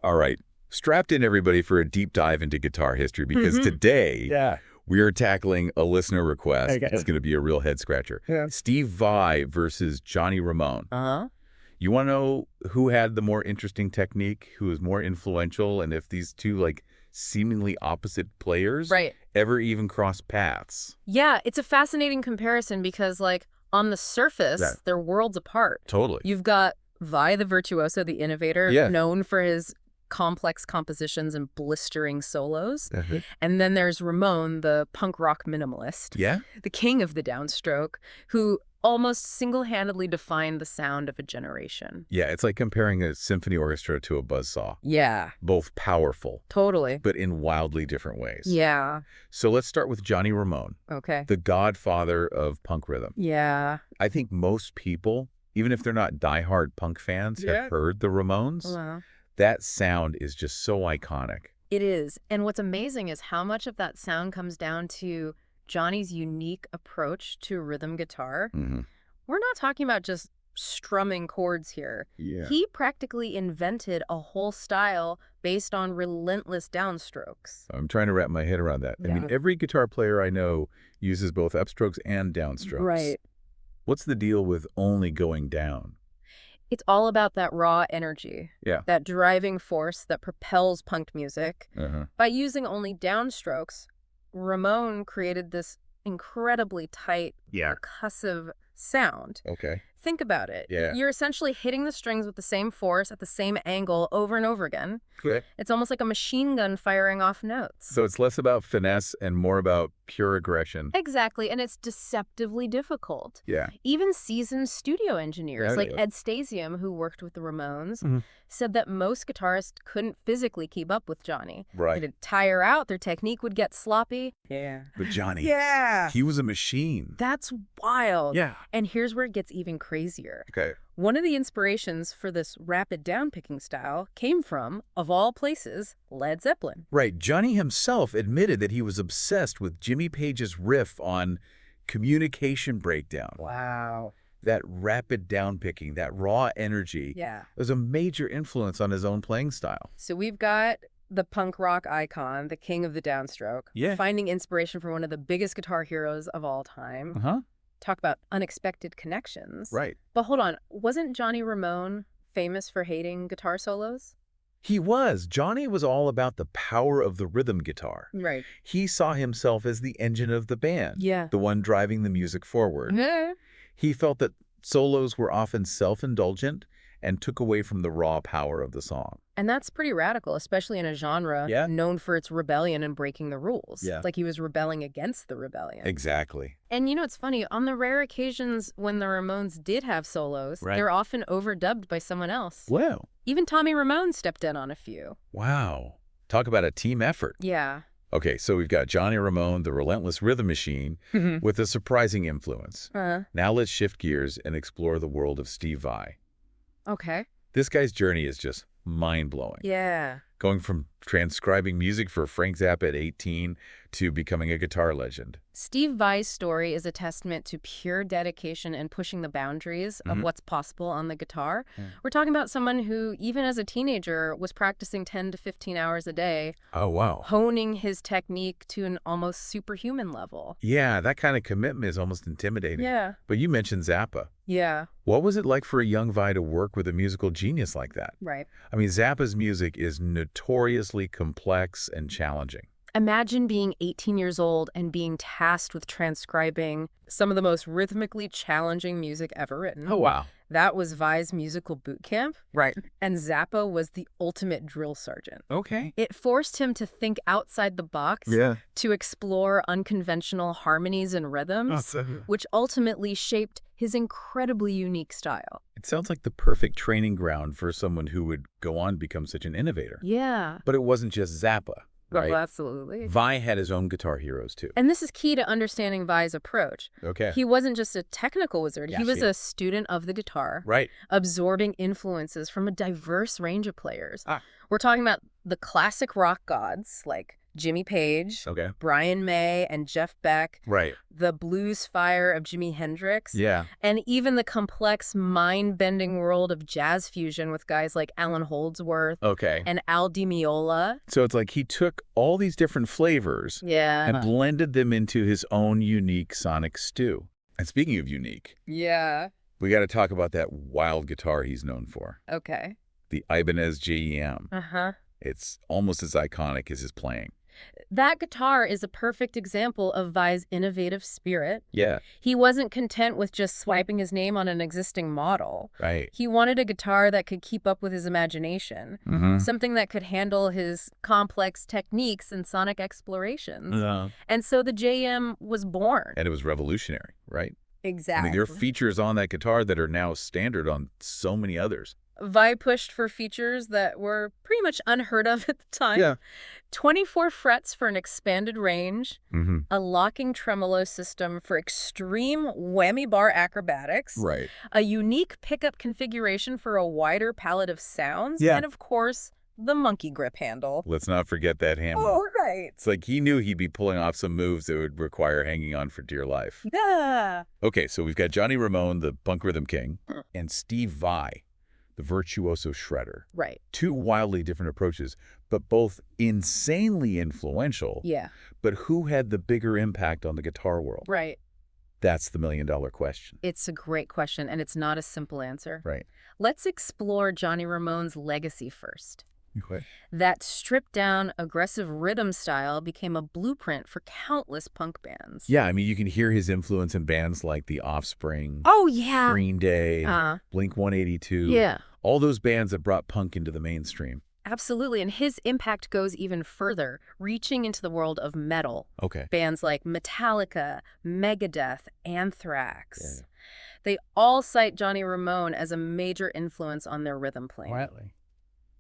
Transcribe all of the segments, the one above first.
All right. Strapped in, everybody, for a deep dive into guitar history, because today we are tackling a listener request. Okay. It's going to be a real head-scratcher. Yeah. Steve Vai versus Johnny Ramone. Uh-huh. You want to know who had the more interesting technique, who was more influential, and if these two, like, seemingly opposite players ever even crossed paths? Yeah, it's a fascinating comparison because, like, on the surface, they're worlds apart. Totally. You've got Vai, the virtuoso, the innovator, known for his complex compositions and blistering solos. And then there's Ramone, the punk rock minimalist, the king of the downstroke, who almost single-handedly defined the sound of a generation. Yeah, it's like comparing a symphony orchestra to a buzzsaw. Yeah. Both powerful. Totally. But in wildly different ways. Yeah. So let's start with Johnny Ramone. Okay. The godfather of punk rhythm. Yeah. I think most people, even if they're not diehard punk fans, have heard the Ramones. That sound is just so iconic. It is. And what's amazing is how much of that sound comes down to Johnny's unique approach to rhythm guitar. We're not talking about just strumming chords here. He practically invented a whole style based on relentless downstrokes. I'm trying to wrap my head around that. I mean, every guitar player I know uses both upstrokes and downstrokes. Right. What's the deal with only going down? It's all about that raw energy, that driving force that propels punk music. By using only downstrokes, Ramone created this incredibly tight, percussive sound. Think about it. You're essentially hitting the strings with the same force at the same angle over and over again. It's almost like a machine gun firing off notes. So it's less about finesse and more about pure aggression. Exactly, and it's deceptively difficult. Even seasoned studio engineers like Ed Stasium, who worked with the Ramones, said that most guitarists couldn't physically keep up with Johnny. They'd tire out, their technique would get sloppy. But Johnny, he was a machine. That's wild. And here's where it gets even crazier. One of the inspirations for this rapid downpicking style came from, of all places, Led Zeppelin. Johnny himself admitted that he was obsessed with Jimmy Page's riff on Communication Breakdown. Wow. That rapid downpicking, that raw energy, was a major influence on his own playing style. So we've got the punk rock icon, the king of the downstroke, finding inspiration from one of the biggest guitar heroes of all time. Talk about unexpected connections. But hold on, wasn't Johnny Ramone famous for hating guitar solos? He was. Johnny was all about the power of the rhythm guitar. He saw himself as the engine of the band, the one driving the music forward. He felt that solos were often self-indulgent and took away from the raw power of the song. And that's pretty radical, especially in a genre known for its rebellion and breaking the rules. It's like he was rebelling against the rebellion. Exactly. And you know, it's funny, on the rare occasions when the Ramones did have solos, they're often overdubbed by someone else. Wow. Even Tommy Ramone stepped in on a few. Wow. Talk about a team effort. Okay, so we've got Johnny Ramone, the relentless rhythm machine, with a surprising influence. Now let's shift gears and explore the world of Steve Vai. This guy's journey is just mind-blowing. Going from transcribing music for Frank Zappa at 18 to becoming a guitar legend. Steve Vai's story is a testament to pure dedication and pushing the boundaries of what's possible on the guitar. We're talking about someone who, even as a teenager, was practicing 10 to 15 hours a day. Honing his technique to an almost superhuman level. That kind of commitment is almost intimidating. But you mentioned Zappa. What was it like for a young Vai to work with a musical genius like that? I mean, Zappa's music is notoriously complex and challenging. Imagine being 18 years old and being tasked with transcribing some of the most rhythmically challenging music ever written. That was Vai's musical boot camp. And Zappa was the ultimate drill sergeant. It forced him to think outside the box, to explore unconventional harmonies and rhythms, which ultimately shaped his incredibly unique style. It sounds like the perfect training ground for someone who would go on to become such an innovator. But it wasn't just Zappa. Right? Oh, absolutely. Vai had his own guitar heroes, too. And this is key to understanding Vai's approach. He wasn't just a technical wizard. He was a student of the guitar, absorbing influences from a diverse range of players. We're talking about the classic rock gods like Jimmy Page, Okay. Brian May, and Jeff Beck, Right. the blues fire of Jimi Hendrix, Yeah. and even the complex, mind-bending world of jazz fusion with guys like Alan Holdsworth and Al Di Meola. So it's like he took all these different flavors and blended them into his own unique sonic stew. And speaking of unique, we got to talk about that wild guitar he's known for. Okay. The Ibanez JEM. It's almost as iconic as his playing. That guitar is a perfect example of Vai's innovative spirit. Yeah. He wasn't content with just swiping his name on an existing model. Right. He wanted a guitar that could keep up with his imagination, something that could handle his complex techniques and sonic explorations. And so the JM was born. And it was revolutionary, right? Exactly. I mean, there are features on that guitar that are now standard on so many others. Vai pushed for features that were pretty much unheard of at the time. Yeah. 24 frets for an expanded range, a locking tremolo system for extreme whammy bar acrobatics, a unique pickup configuration for a wider palette of sounds, and of course, the monkey grip handle. Let's not forget that handle. Oh, right. It's like he knew he'd be pulling off some moves that would require hanging on for dear life. Yeah. Okay, so we've got Johnny Ramone, the punk rhythm king, and Steve Vai, the virtuoso shredder. Right. Two wildly different approaches, but both insanely influential. Yeah. But who had the bigger impact on the guitar world? Right. That's the million-dollar question. It's a great question, and it's not a simple answer. Right. Let's explore Johnny Ramone's legacy first. Okay. That stripped-down, aggressive rhythm style became a blueprint for countless punk bands. Yeah, I mean, you can hear his influence in bands like The Offspring, Green Day, Blink-182. Yeah. All those bands that brought punk into the mainstream. Absolutely, and his impact goes even further, reaching into the world of metal. Okay. Bands like Metallica, Megadeth, Anthrax. Yeah. They all cite Johnny Ramone as a major influence on their rhythm playing. Quietly.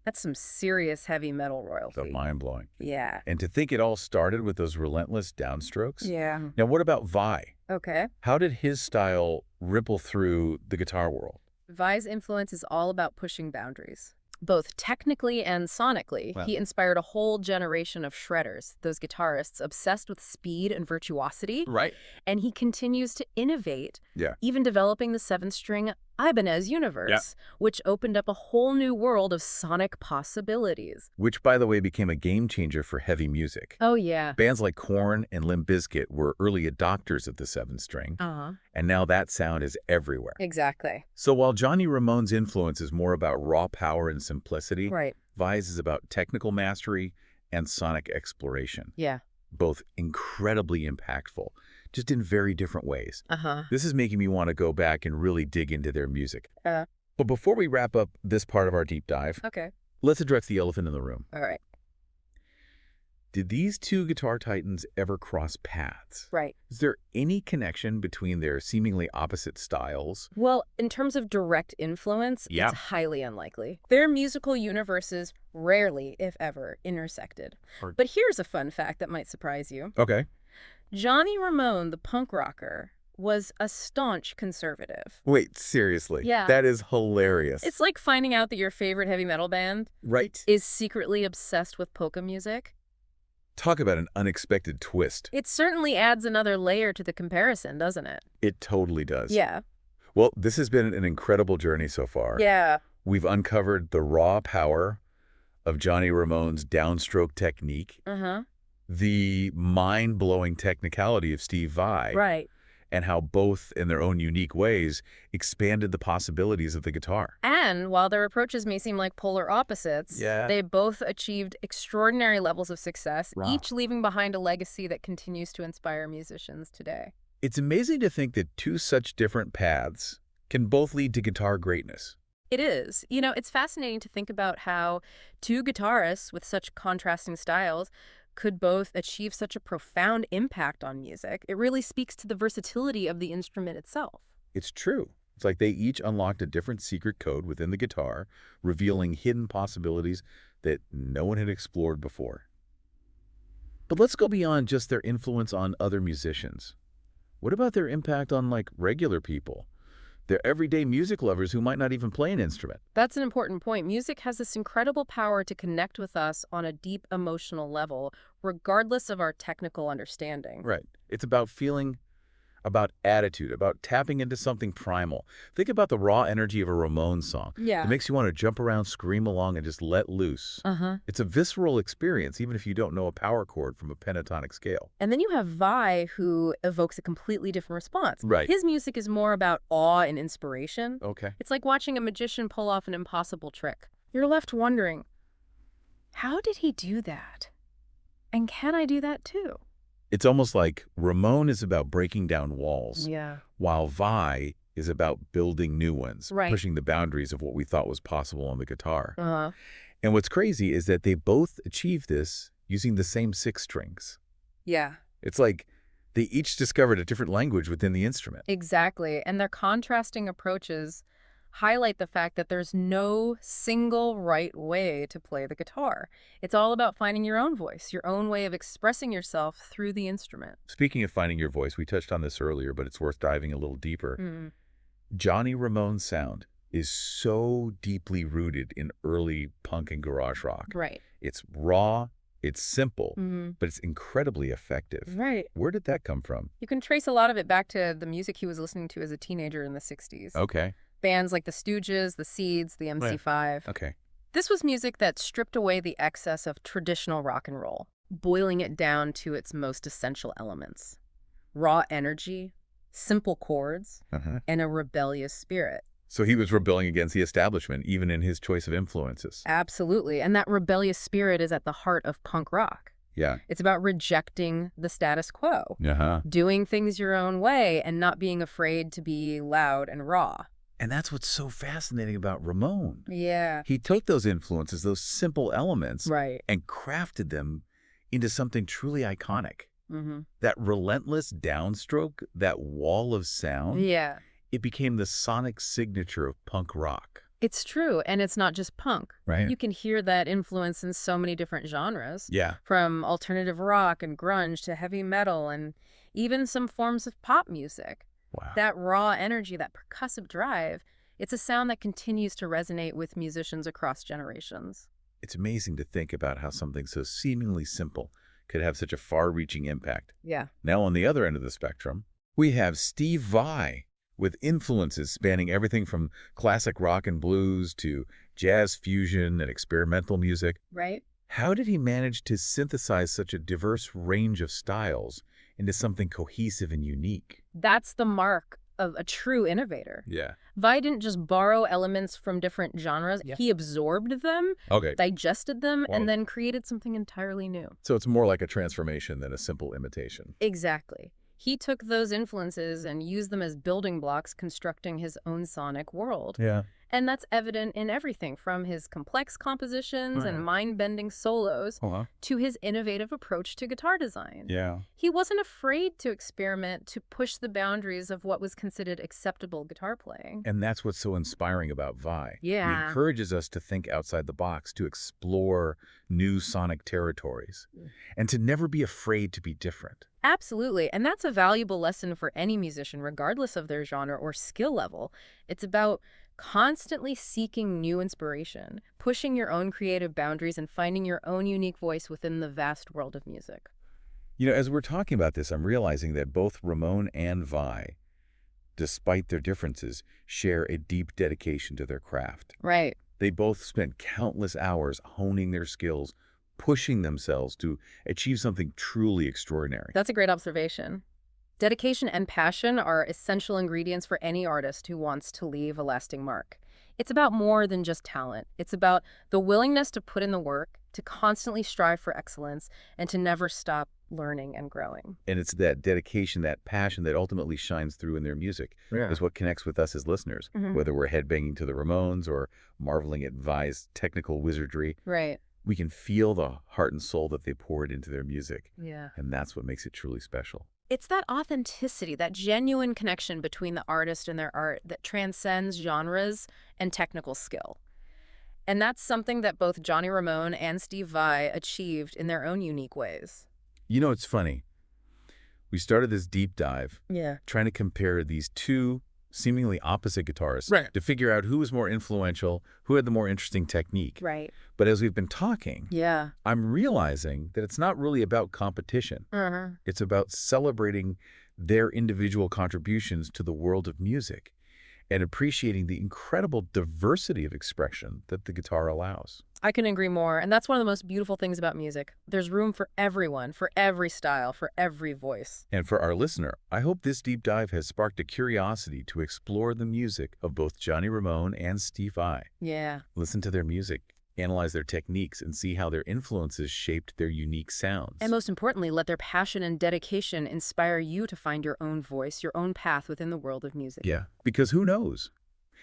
That's some serious heavy metal royalty. So mind-blowing. Yeah. And to think it all started with those relentless downstrokes? Yeah. Now, what about Vai? Okay. How did his style ripple through the guitar world? Vai's influence is all about pushing boundaries. Both technically and sonically, he inspired a whole generation of shredders, those guitarists obsessed with speed and virtuosity. Right. And he continues to innovate, even developing the 7-string Ibanez universe, which opened up a whole new world of sonic possibilities. Which, by the way, became a game changer for heavy music. Oh, yeah. Bands like Korn and Limp Bizkit were early adopters of the 7-string, and now that sound is everywhere. Exactly. So while Johnny Ramone's influence is more about raw power and simplicity, Vai's is about technical mastery and sonic exploration. Yeah. Both incredibly impactful, just in very different ways. This is making me want to go back and really dig into their music. But before we wrap up this part of our deep dive, let's address the elephant in the room. All right. Did these two guitar titans ever cross paths? Right. Is there any connection between their seemingly opposite styles? Well, in terms of direct influence, it's highly unlikely. Their musical universes rarely, if ever, intersected. But here's a fun fact that might surprise you. Okay. Johnny Ramone, the punk rocker, was a staunch conservative. Wait, seriously? Yeah. That is hilarious. It's like finding out that your favorite heavy metal band is secretly obsessed with polka music. Talk about an unexpected twist. It certainly adds another layer to the comparison, doesn't it? It totally does. Yeah. Well, this has been an incredible journey so far. Yeah. We've uncovered the raw power of Johnny Ramone's downstroke technique, the mind-blowing technicality of Steve Vai, and how both, in their own unique ways, expanded the possibilities of the guitar. And while their approaches may seem like polar opposites, they both achieved extraordinary levels of success, each leaving behind a legacy that continues to inspire musicians today. It's amazing to think that two such different paths can both lead to guitar greatness. It is. You know, it's fascinating to think about how two guitarists with such contrasting styles could both achieve such a profound impact on music. It really speaks to the versatility of the instrument itself. It's true. It's like they each unlocked a different secret code within the guitar, revealing hidden possibilities that no one had explored before. But let's go beyond just their influence on other musicians. What about their impact on, like, regular people? They're everyday music lovers who might not even play an instrument. That's an important point. Music has this incredible power to connect with us on a deep emotional level, regardless of our technical understanding. Right. It's about feeling, about attitude, about tapping into something primal. Think about the raw energy of a Ramones song. Yeah. It makes you want to jump around, scream along, and just let loose. It's a visceral experience, even if you don't know a power chord from a pentatonic scale. And then you have Vai, who evokes a completely different response. Right. His music is more about awe and inspiration. Okay. It's like watching a magician pull off an impossible trick. You're left wondering, how did he do that? And can I do that too? It's almost like Ramone is about breaking down walls, Yeah. while Vai is about building new ones, Right. pushing the boundaries of what we thought was possible on the guitar. Uh-huh. And what's crazy is that they both achieve this using the same 6 strings. Yeah. It's like they each discovered a different language within the instrument. Exactly. And their contrasting approaches highlight the fact that there's no single right way to play the guitar. It's all about finding your own voice, your own way of expressing yourself through the instrument. Speaking of finding your voice, we touched on this earlier, but it's worth diving a little deeper. Johnny Ramone's sound is so deeply rooted in early punk and garage rock. Right. It's raw, it's simple, but it's incredibly effective. Right. Where did that come from? You can trace a lot of it back to the music he was listening to as a teenager in the 60s. Okay. Bands like the Stooges, the Seeds, the MC5. Okay. This was music that stripped away the excess of traditional rock and roll, boiling it down to its most essential elements. Raw energy, simple chords, and a rebellious spirit. So he was rebelling against the establishment, even in his choice of influences. Absolutely. And that rebellious spirit is at the heart of punk rock. Yeah. It's about rejecting the status quo, doing things your own way, and not being afraid to be loud and raw. And that's what's so fascinating about Ramone. Yeah. He took those influences, those simple elements, Right. and crafted them into something truly iconic. That relentless downstroke, that wall of sound, Yeah. it became the sonic signature of punk rock. It's true, and it's not just punk. Right. You can hear that influence in so many different genres. Yeah. From alternative rock and grunge to heavy metal and even some forms of pop music. Wow. That raw energy, that percussive drive, it's a sound that continues to resonate with musicians across generations. It's amazing to think about how something so seemingly simple could have such a far-reaching impact. Yeah. Now, on the other end of the spectrum, we have Steve Vai, with influences spanning everything from classic rock and blues to jazz fusion and experimental music. Right. How did he manage to synthesize such a diverse range of styles into something cohesive and unique? That's the mark of a true innovator. Yeah. Vai didn't just borrow elements from different genres. Yeah. He absorbed them, digested them, and then created something entirely new. So it's more like a transformation than a simple imitation. Exactly. He took those influences and used them as building blocks, constructing his own sonic world. Yeah. And that's evident in everything from his complex compositions and mind-bending solos to his innovative approach to guitar design. Yeah. He wasn't afraid to experiment, to push the boundaries of what was considered acceptable guitar playing. And that's what's so inspiring about Vai. Yeah. He encourages us to think outside the box, to explore new sonic territories, and to never be afraid to be different. Absolutely. And that's a valuable lesson for any musician, regardless of their genre or skill level. It's about constantly seeking new inspiration, pushing your own creative boundaries, and finding your own unique voice within the vast world of music. You know, as we're talking about this, I'm realizing that both Ramone and Vai, despite their differences, share a deep dedication to their craft. Right. They both spent countless hours honing their skills, pushing themselves to achieve something truly extraordinary. That's a great observation. Dedication and passion are essential ingredients for any artist who wants to leave a lasting mark. It's about more than just talent. It's about the willingness to put in the work, to constantly strive for excellence, and to never stop learning and growing. And it's that dedication, that passion that ultimately shines through in their music is what connects with us as listeners, whether we're headbanging to the Ramones or marveling at Vai's technical wizardry. Right. We can feel the heart and soul that they poured into their music. Yeah. And that's what makes it truly special. It's that authenticity, that genuine connection between the artist and their art that transcends genres and technical skill. And that's something that both Johnny Ramone and Steve Vai achieved in their own unique ways. You know, it's funny. We started this deep dive Yeah. trying to compare these two seemingly opposite guitarists Right. to figure out who was more influential, who had the more interesting technique. Right. But as we've been talking, Yeah. I'm realizing that it's not really about competition. It's about celebrating their individual contributions to the world of music and appreciating the incredible diversity of expression that the guitar allows. I couldn't agree more. And that's one of the most beautiful things about music. There's room for everyone, for every style, for every voice. And for our listener, I hope this deep dive has sparked a curiosity to explore the music of both Johnny Ramone and Steve Vai. Yeah. Listen to their music, analyze their techniques, and see how their influences shaped their unique sounds. And most importantly, let their passion and dedication inspire you to find your own voice, your own path within the world of music. Yeah, because who knows?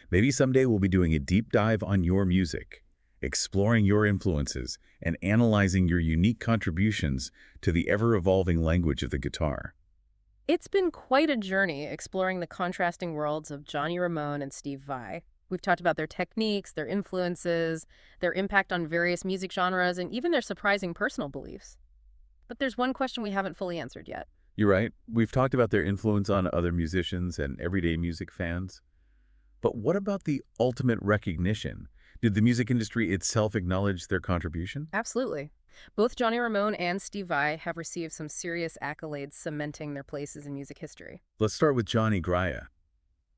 Maybe someday we'll be doing a deep dive on your music, exploring your influences, and analyzing your unique contributions to the ever-evolving language of the guitar. It's been quite a journey exploring the contrasting worlds of Johnny Ramone and Steve Vai. We've talked about their techniques, their influences, their impact on various music genres, and even their surprising personal beliefs. But there's one question we haven't fully answered yet. You're right. We've talked about their influence on other musicians and everyday music fans. But what about the ultimate recognition? Did the music industry itself acknowledge their contribution? Absolutely. Both Johnny Ramone and Steve Vai have received some serious accolades cementing their places in music history. Let's start with Johnny Graya.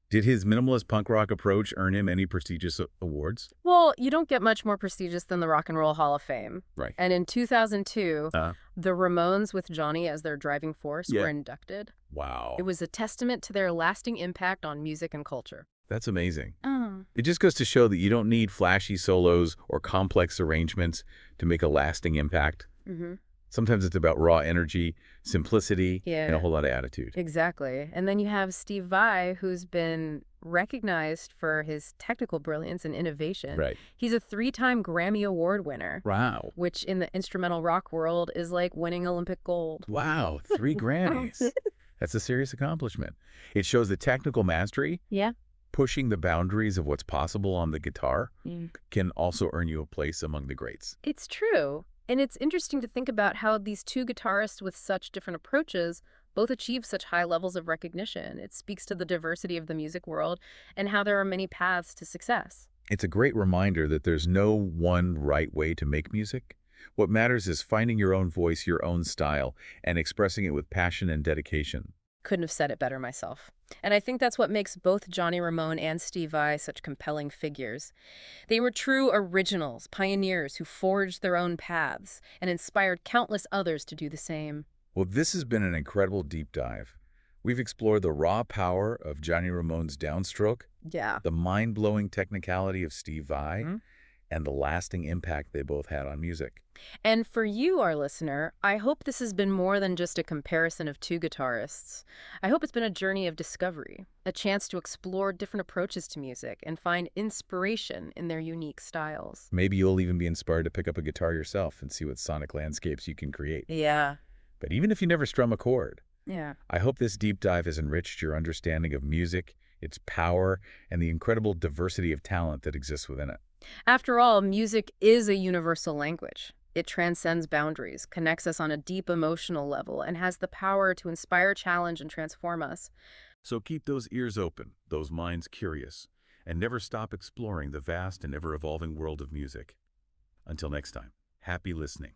Did his minimalist punk rock approach earn him any prestigious awards? Well, you don't get much more prestigious than the Rock and Roll Hall of Fame. Right. And in 2002, the Ramones, with Johnny as their driving force, were inducted. Wow. It was a testament to their lasting impact on music and culture. That's amazing. It just goes to show that you don't need flashy solos or complex arrangements to make a lasting impact. Sometimes it's about raw energy, simplicity, and a whole lot of attitude. Exactly. And then you have Steve Vai, who's been recognized for his technical brilliance and innovation. Right. He's a 3-time Grammy Award winner. Wow. Which in the instrumental rock world is like winning Olympic gold. Wow, 3 Grammys. That's a serious accomplishment. It shows the technical mastery. Yeah. Pushing the boundaries of what's possible on the guitar can also earn you a place among the greats. It's true. And it's interesting to think about how these two guitarists with such different approaches both achieve such high levels of recognition. It speaks to the diversity of the music world and how there are many paths to success. It's a great reminder that there's no one right way to make music. What matters is finding your own voice, your own style, and expressing it with passion and dedication. Couldn't have said it better myself. And I think that's what makes both Johnny Ramone and Steve Vai such compelling figures. They were true originals, pioneers who forged their own paths and inspired countless others to do the same. Well, this has been an incredible deep dive. We've explored the raw power of Johnny Ramone's downstroke, the mind-blowing technicality of Steve Vai, and the lasting impact they both had on music. And for you, our listener, I hope this has been more than just a comparison of two guitarists. I hope it's been a journey of discovery, a chance to explore different approaches to music and find inspiration in their unique styles. Maybe you'll even be inspired to pick up a guitar yourself and see what sonic landscapes you can create. Yeah. But even if you never strum a chord, yeah, I hope this deep dive has enriched your understanding of music, its power, and the incredible diversity of talent that exists within it. After all, music is a universal language. It transcends boundaries, connects us on a deep emotional level, and has the power to inspire, challenge, and transform us. So keep those ears open, those minds curious, and never stop exploring the vast and ever-evolving world of music. Until next time, happy listening.